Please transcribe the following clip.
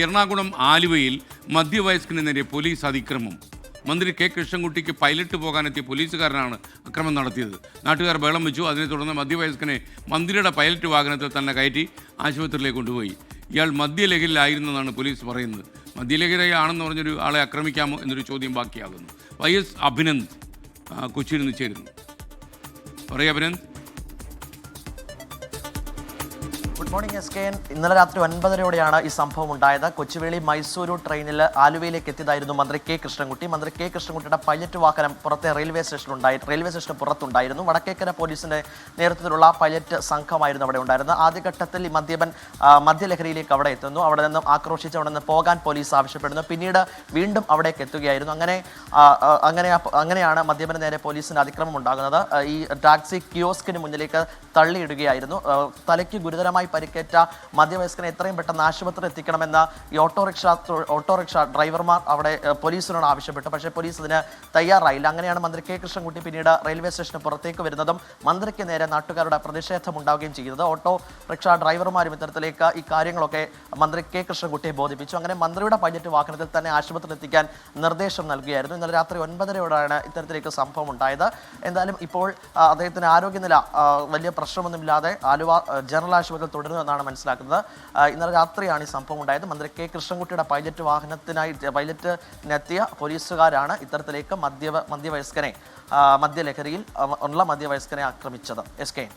എറണാകുളം ആലുവയിൽ മധ്യവയസ്കന് നേരെ പോലീസ് അതിക്രമം. മന്ത്രി കെ കൃഷ്ണൻകുട്ടിക്ക് പൈലറ്റ് പോകാനെത്തിയ പോലീസുകാരനാണ് അക്രമം നടത്തിയത്. നാട്ടുകാർ ബഹളം വെച്ചു. അതിനെ തുടർന്ന് മധ്യവയസ്കനെ മന്ത്രിയുടെ പൈലറ്റ് വാഹനത്തിൽ തന്നെ കയറ്റി ആശുപത്രിയിലേക്ക് കൊണ്ടുപോയി. ഇയാൾ മദ്യലഹരിയിലായിരുന്നെന്നാണ് പോലീസ് പറയുന്നത്. മദ്യലഹരിയാണെന്ന് പറഞ്ഞൊരു ആളെ ആക്രമിക്കാമോ എന്നൊരു ചോദ്യം ബാക്കിയാകുന്നു. YS അഭിനന്ദ് കൊച്ചിയിൽ നിന്ന് ചേരുന്നു. പറയൂ അഭിനന്ദ്. Good morning SKN. ഇന്നലെ രാത്രി 9:30 ഈ സംഭവം ഉണ്ടായത്. കൊച്ചുവേളി മൈസൂരു ട്രെയിനിൽ ആലുവയിലേക്ക് എത്തിയതായിരുന്നു മന്ത്രി കെ കൃഷ്ണൻകുട്ടി. മന്ത്രി കെ കൃഷ്ണൻകുട്ടിയുടെ പൈലറ്റ് വാഹനം പുറത്തെ റെയിൽവേ സ്റ്റേഷന് പുറത്തുണ്ടായിരുന്നു. വടക്കേക്കര പോലീസിന്റെ നേതൃത്വത്തിലുള്ള പൈലറ്റ് സംഘമായിരുന്നു അവിടെ ഉണ്ടായിരുന്നത്. ആദ്യഘട്ടത്തിൽ ഈ മദ്യലഹരിയിലേക്ക് അവിടെ എത്തുന്നു. അവിടെ നിന്നും ആക്രോശിച്ച് അവിടെ നിന്ന് പോകാൻ പോലീസ് ആവശ്യപ്പെടുന്നു. പിന്നീട് വീണ്ടും അവിടേക്ക് എത്തുകയായിരുന്നു. അങ്ങനെയാണ് മദ്യപന് നേരെ പോലീസിന്റെ അതിക്രമം ഉണ്ടാകുന്നത്. ഈ ടാക്സി കിയോസ്കിന് മുന്നിലേക്ക് തള്ളിയിടുകയായിരുന്നു. തലയ്ക്ക് ഗുരുതരമായി പരിക്കേറ്റ മധ്യവയസ്കനെ എത്രയും പെട്ടെന്ന് ആശുപത്രി എത്തിക്കണമെന്ന് ഈ ഓട്ടോറിക്ഷ ഡ്രൈവർമാർ അവിടെ പോലീസിനോട് ആവശ്യപ്പെട്ടു. പക്ഷേ പോലീസ് ഇതിന് തയ്യാറായില്ല. അങ്ങനെയാണ് മന്ത്രി കെ കൃഷ്ണൻകുട്ടി പിന്നീട് റെയിൽവേ സ്റ്റേഷന് പുറത്തേക്ക് വരുന്നതും മന്ത്രിക്ക് നേരെ നാട്ടുകാരുടെ പ്രതിഷേധം ഉണ്ടാവുകയും ചെയ്യുന്നത്. ഓട്ടോറിക്ഷ ഡ്രൈവർമാരും ഇത്തരത്തിലേക്ക് ഈ കാര്യങ്ങളൊക്കെ മന്ത്രി കെ കൃഷ്ണൻകുട്ടിയെ ബോധിപ്പിച്ചു. അങ്ങനെ മന്ത്രിയുടെ പൈലറ്റ് വാഹനത്തിൽ തന്നെ ആശുപത്രിയിൽ എത്തിക്കാൻ നിർദ്ദേശം നൽകുകയായിരുന്നു. ഇന്നലെ രാത്രി 9:30 ഇത്തരത്തിലേക്ക് സംഭവം ഉണ്ടായത്. എന്തായാലും ഇപ്പോൾ അദ്ദേഹത്തിന് ആരോഗ്യനില വലിയ പ്രശ്നമൊന്നുമില്ലാതെ ആലുവ ജനറൽ ആശുപത്രിയിൽ തുടരുമെന്നാണ് മനസ്സിലാക്കുന്നത്. ഇന്നലെ രാത്രിയാണ് ഈ സംഭവം ഉണ്ടായത്. മന്ത്രി കെ കൃഷ്ണൻകുട്ടിയുടെ പൈലറ്റിനെത്തിയ പോലീസുകാരാണ് ഇത്തരത്തിലേക്ക് മദ്യലഹരിയിൽ ഉള്ള മധ്യവയസ്കനെ ആക്രമിച്ചത്. SKN.